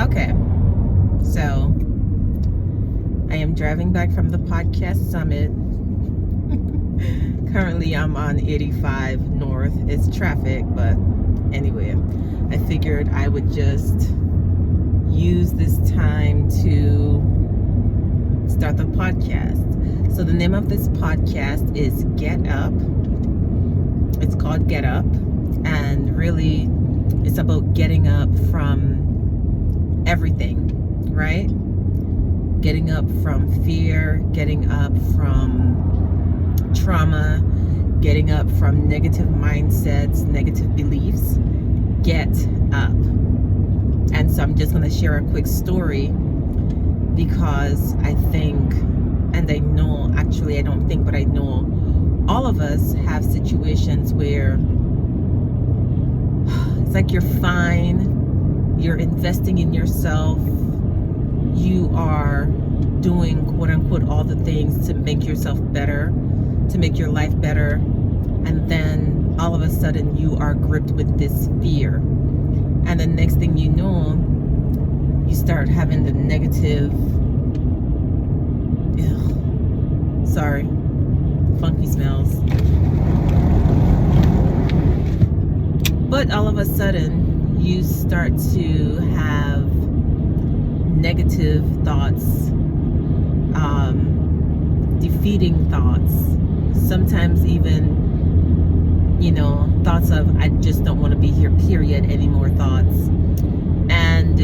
Okay, so I am driving back from the podcast summit. Currently, I'm on 85 North. It's traffic, but anyway, I figured I would just use this time to start the podcast. So the name of this podcast is Get Up. It's called Get Up, and really it's about getting up from everything, right? Getting up from fear, getting up from trauma, getting up from negative mindsets, negative beliefs. Get up. And so I'm just going to share a quick story because I think, and I know, actually I don't think, but I know all of us have situations where it's like you're fine, you're investing in yourself, you are doing quote unquote all the things to make yourself better, to make your life better, and then all of a sudden you are gripped with this fear, and the next thing you know, you start having the negative, funky smells, but all of a sudden you start to have negative thoughts, defeating thoughts, sometimes even, thoughts of I just don't want to be here, period, anymore thoughts. And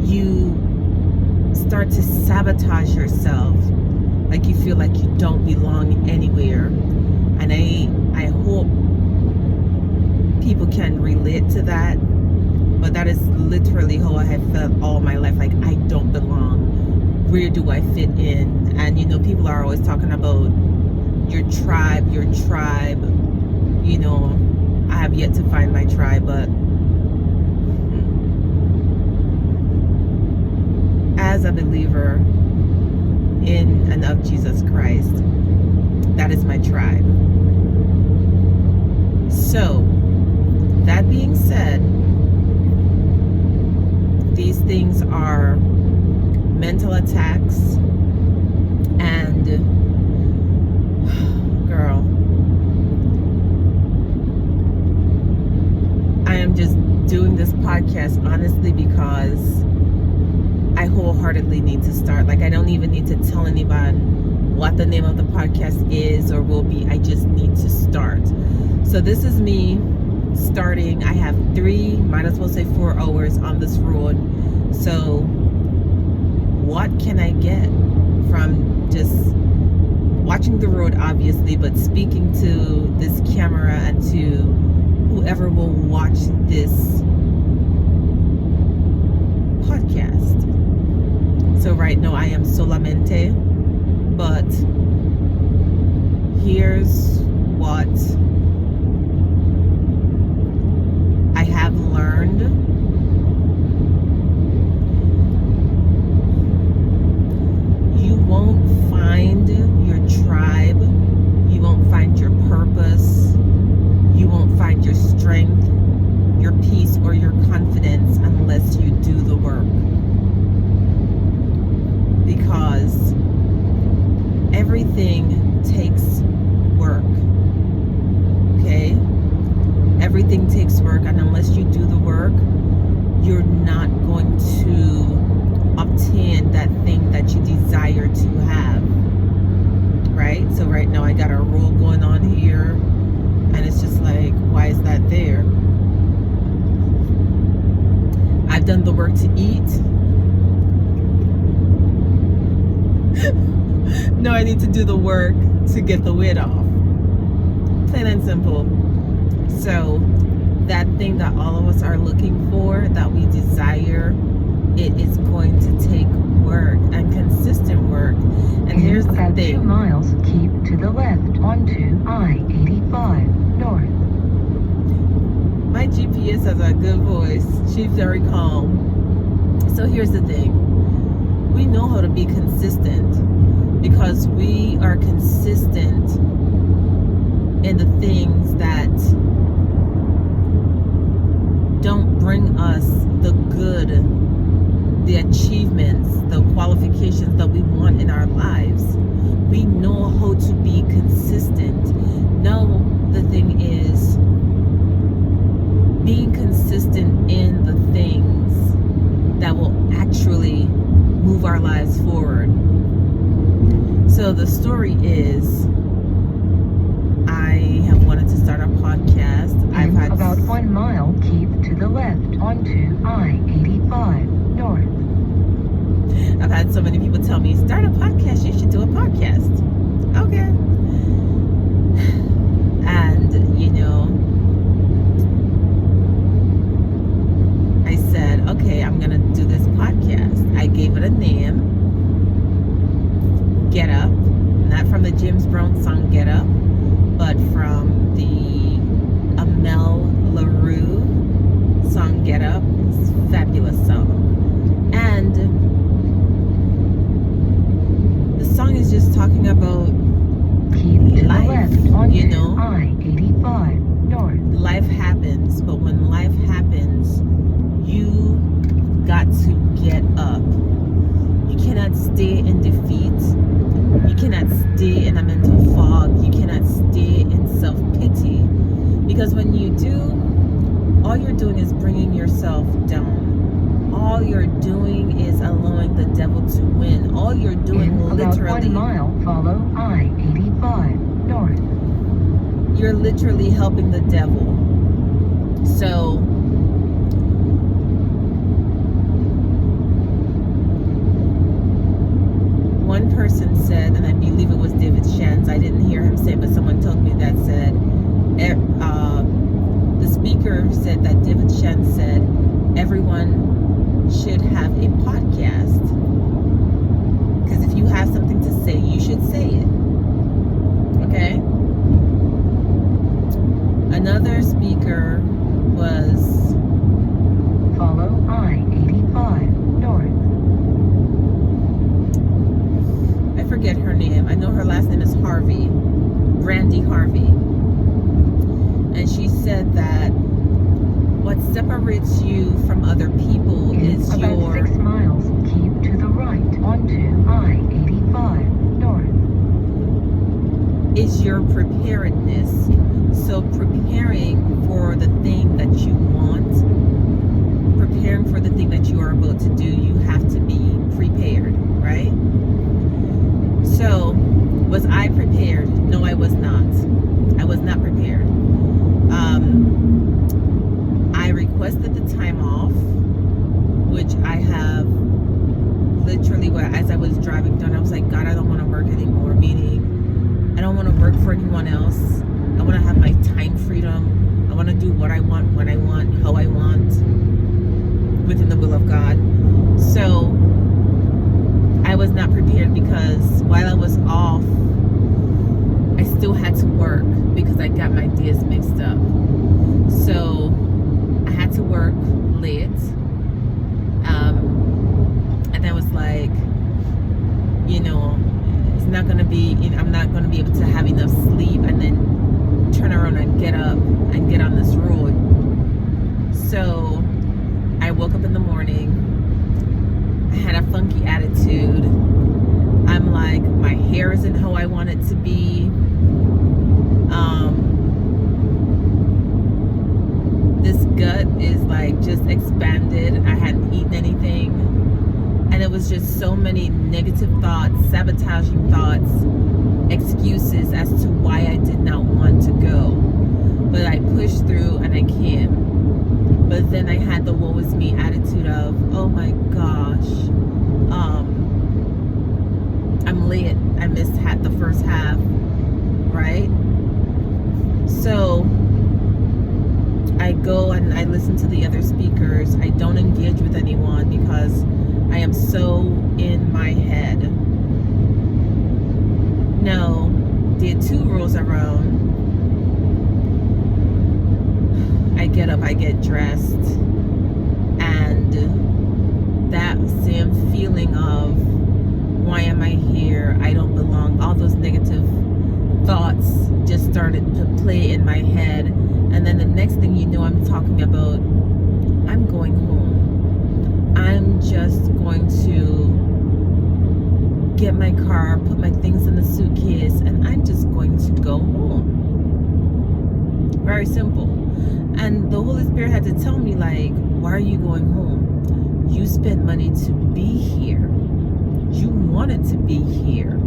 you start to sabotage yourself, like you feel like you don't belong anywhere. And I hope people can relate to that, but that is literally how I have felt all my life. Like, I don't belong. Where do I fit in? And people are always talking about your tribe. I have yet to find my tribe, but as a believer in and of Jesus Christ, that is my tribe. So that being said, these things are mental attacks, and girl, I am just doing this podcast honestly because I wholeheartedly need to start. Like, I don't even need to tell anyone what the name of the podcast is or will be. I just need to start. So this is me starting. I have 4 hours on this road. So what can I get from just watching the road, obviously, but speaking to this camera and to whoever will watch this podcast? So right now I am solamente, but here's what I have learned. You won't find your tribe. You won't find your purpose. You won't find your strength, your peace, or your confidence unless you do the work. Because everything takes work. Okay? Everything takes work, and unless you do the work, you're not going to obtain that thing that you desire to have. Right? So right now I got a roll going on here, and it's just like, why is that there? I've done the work to eat. No, I need to do the work to get the weight off. Plain and simple. So that thing that all of us are looking for, that we desire, it is going to take work and consistent work. And here's the thing. About 2 miles, keep to the left onto I-85 North. My GPS has a good voice. She's very calm. So here's the thing. We know how to be consistent because we are consistent in the things that don't bring us the good, the achievements, the qualifications that we want in our lives. We know how to be consistent. Now, the thing is, being consistent in the things that will actually move our lives forward. So the story is, I have wanted to start a podcast. I've had about 1 mile, keep to the left onto I-85 North. I've had so many people tell me, start a podcast, you should do a podcast. Okay. And, I said, okay, I'm going to do this podcast. I gave it a name, Get Up. Not from the James Brown song Get Up, but from the Amel LaRue song Get Up. It's a fabulous song. And the song is just talking about keep to life, the left onto I-85 North. Life happens, but when life happens, you got to get up. You cannot stay in defeat. You cannot stay in a mental fog. You cannot stay in self-pity. Because when you do, all you're doing is bringing yourself down. All you're doing is allowing the devil to win. All you're doing In about literally 1 mile, follow I-85 North. You're literally helping the devil. So one person said, and I believe it was David Shands, I didn't hear him say it, but someone told me that said, the speaker said that David Shands said, everyone should have a podcast. Because if you have something to say, you should say it. Okay? Another speaker was, follow I-85 North. I forget her name. I know her last name is Harvey. Brandy Harvey. And she said that what separates you from other people is about your 6 miles, keep to the right onto I-85 North. is your preparedness. So preparing for the thing that you want, preparing for the thing that you are about to do, you have to be prepared, right? So, was I prepared? No, I was not. I was not prepared. I requested the time off, which I have literally, as I was driving down, I was like, God, I don't want to work anymore. Meaning, I don't want to work for anyone else. I want to have my time freedom. I want to do what I want, when I want, how I want, within the will of God. So, I was not prepared because while I was off, I still had to work because I got my days mixed up. So I had to work late. And I was like, it's not going to be, I'm not going to be able to have enough sleep and then turn around and get up and get on this road. So I woke up in the morning. I had a funky attitude. I'm like, my hair isn't how I want it to be. This gut is like just expanded. I hadn't eaten anything. And it was just so many negative thoughts, sabotaging thoughts, excuses as to why I did not want to go. But I pushed through and I came. But then I had the woe is me attitude of, oh my gosh, I'm late. I missed the first half, right? So I go and I listen to the other speakers. I don't engage with anyone because I am so in my head. No, day 2 rolls around. I get up, I get dressed, and that same feeling of, why am I here? I don't belong. All those negative thoughts just started to play in my head. And then the next thing you know, I'm talking about I'm going home. I'm just going to get my car, put my things in the suitcase, and I'm just going to go home. Very simple. And the Holy Spirit had to tell me, like, why are you going home? You spent money to be here. You wanted to be here.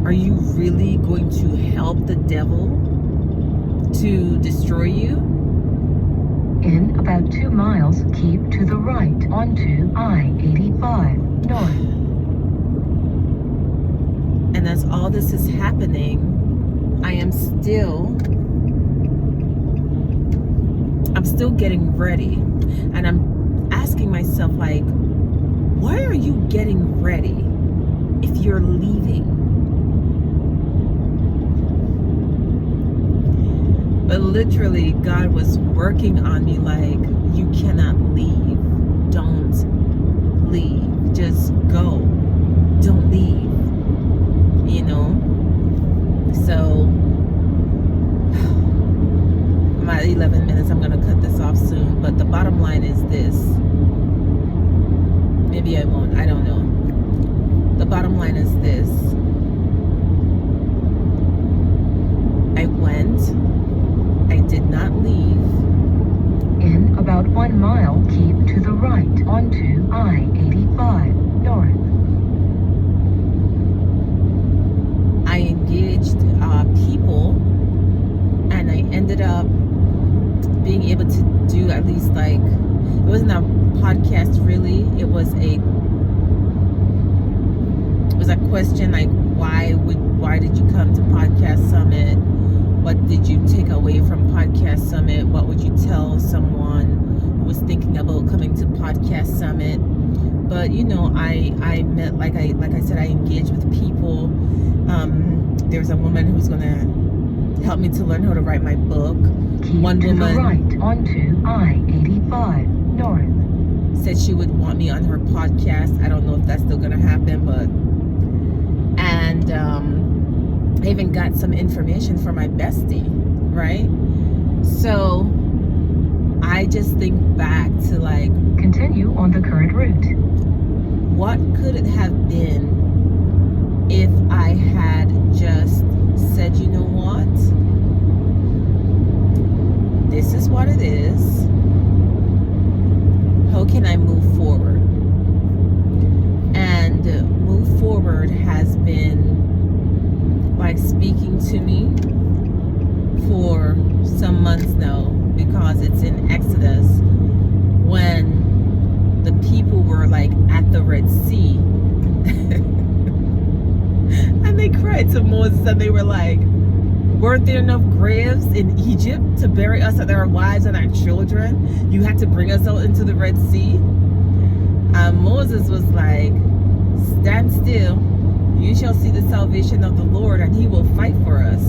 Are you really going to help the devil to destroy you? In about 2 miles, keep to the right onto I-85 North. And as all this is happening, I'm still getting ready. And I'm asking myself, like, why are you getting ready if you're leaving? But literally, God was working on me, like, you cannot leave. Don't leave. Just go. Don't leave. You know? So, I'm at 11 minutes. I'm going to cut this off soon. But the bottom line is this. Maybe I won't. I don't know. The bottom line is this. I went. I did not leave. In about 1 mile, keep to the right onto I-85 North. I engaged people, and I ended up being able to do at least, like, it wasn't a podcast really. It was a question, like, why did you come to Podcast Summit? What did you take away from Podcast Summit? What would you tell someone who was thinking about coming to Podcast Summit? But you know, I met, like I said, I engaged with people. There's a woman who's gonna help me to learn how to write my book. Keep One to woman the right onto I-85 North. said she would want me on her podcast. I don't know if that's still gonna happen, but and I even got some information from my bestie, right? So I just think back to, like, Continue on the current route. what could it have been if I had just said, you know what? This is what it is. How can I move forward? And move forward has been, like, speaking to me for some months now, because it's in Exodus when the people were, like, at the Red Sea. And they cried to Moses, and they were like, weren't there enough graves in Egypt to bury us and our wives and our children? You had to bring us out into the Red Sea? Moses was like, stand still. You shall see the salvation of the Lord, and he will fight for us.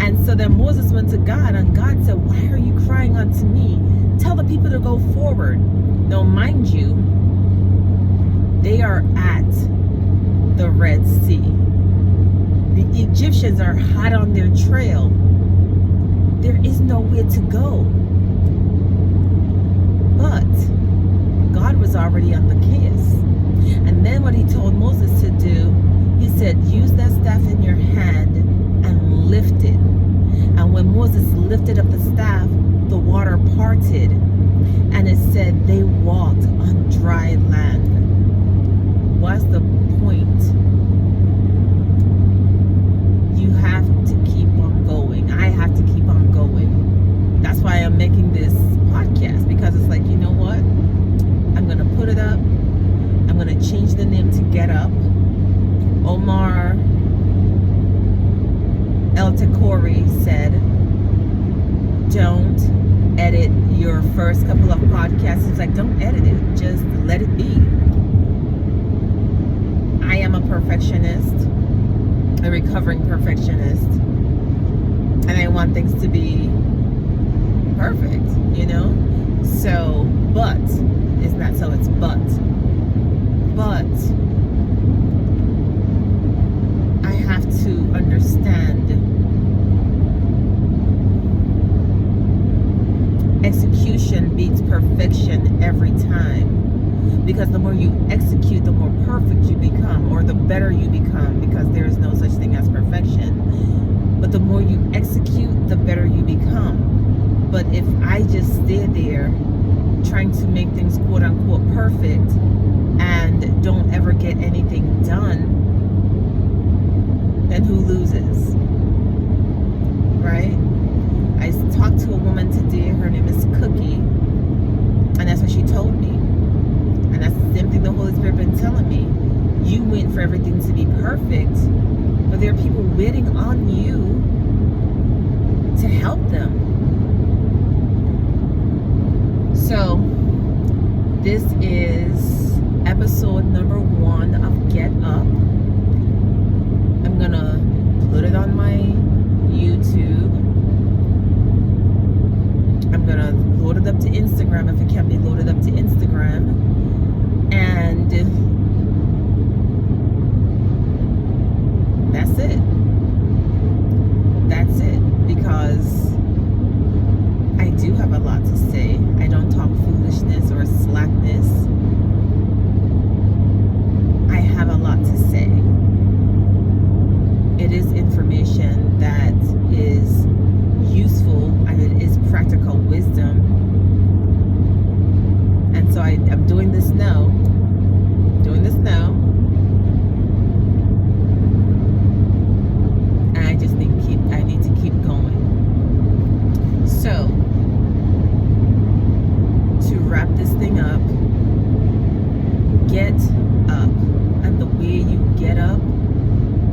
And so then Moses went to God, and God said, why are you crying unto me? Tell the people to go forward. Now, mind you, they are at the Red Sea. The Egyptians are hot on their trail. There is nowhere to go. But God was already on the case. And then what he told Moses to do, he said, use that staff in your hand and lift it. And when Moses lifted up the staff, the water parted. And it said they walked on dry land. What's the point? You have to keep on going. I have to keep on going. That's why I'm making this podcast, because it's like, you know what? I'm going to put it up. I'm going to change the name to Get Up. Omar El Takori said, don't edit your first couple of podcasts. It's like, don't edit it. Just let it be. I am a perfectionist, a recovering perfectionist, and I want things to be perfect, you know? So, but, it's not so, it's but I have to understand execution beats perfection. perfection every time, because the more you execute, the more perfect you become, or the better you become, because there is no such thing as perfection. But the more you execute, the better you become. But if I just stay there trying to make things quote unquote perfect and don't ever get anything done, then who loses? Right? I talked to a woman today, her name is Cookie, and that's what she told me. And that's the same thing the Holy Spirit been telling me. You wait for everything to be perfect, but there are people waiting on you to help them. So this is episode number 1 of Get Up. I'm gonna put it on my YouTube. I'm gonna load it up to Instagram if it can be loaded up to Instagram. And that's it. That's it. Because I do have a lot to say. I don't talk foolishness or slackness. I have a lot to say. It is information that is useful, and it is practical wisdom. And so I'm doing this now. And I just I need to keep going. So to wrap this thing up, get up. And the way you get up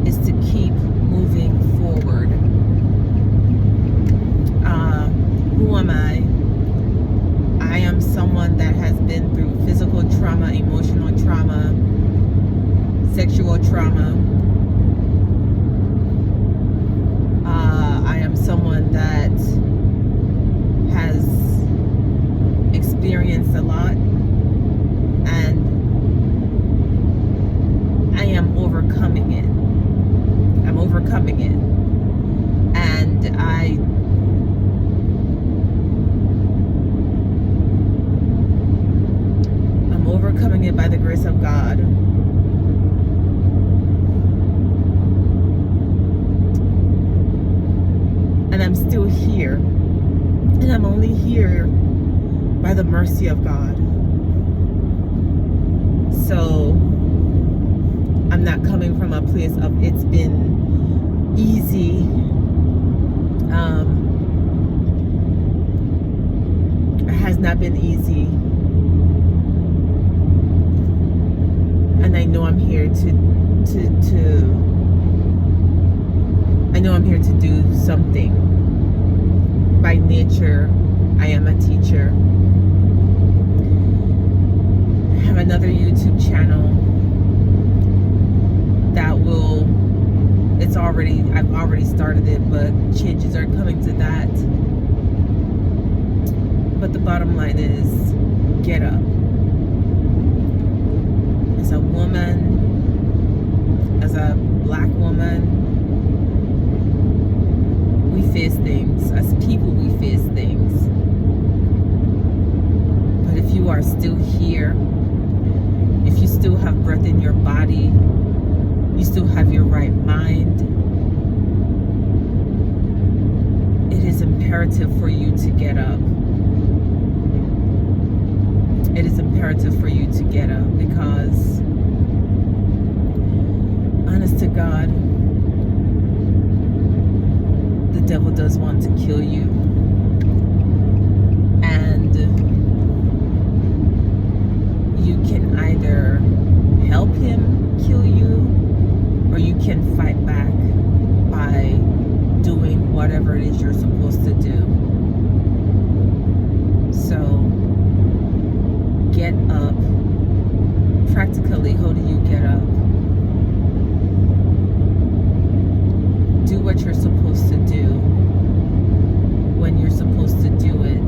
is to keep moving forward. Who am I? I am someone that has been through physical trauma, emotional trauma, sexual trauma. I am someone that has experienced a lot, and I am overcoming it. I'm overcoming it. And I'm overcoming it by the grace of God. And I'm still here. And I'm only here by the mercy of God. So I'm not coming from a place of it's been easy. It has not been easy. And I know I'm here I know I'm here to do something. By nature, I am a teacher. I have another YouTube channel that I've already started it, but changes are coming to that. But the bottom line is, get up. As a woman, as a black woman, we face things. As people, we face things. But if you are still here, if you still have breath in your body, you still have your right mind, it is imperative for you to get up. It is imperative for you to get up, because honest to God, the devil does want to kill you. And you can either help him kill you, or you can fight back by doing whatever it is you're supposed to do. So get up. Practically, how do you get up? Do what you're supposed to do when you're supposed to do it,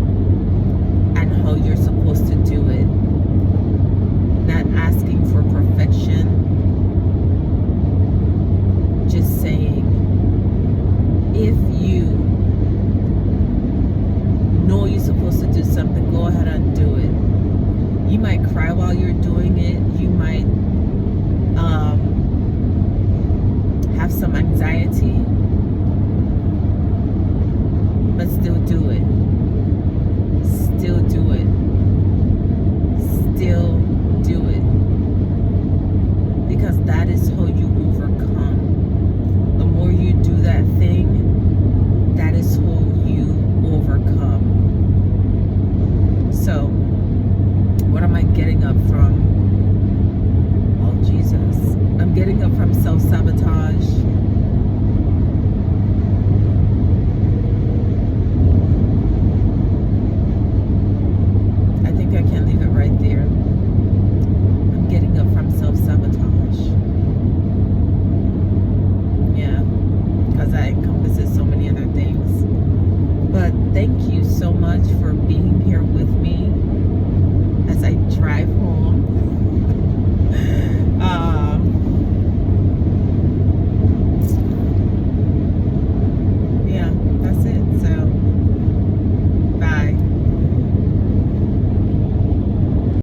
and how you're supposed to do it. Not asking for perfection, just saying, if you know you're supposed to do something, go ahead and do it. cry while you're doing it. You might have some anxiety, but still do it. Still do it. Still do it. Because that is how you overcome. The more you do that thing, that is how you overcome. So, what am I getting up from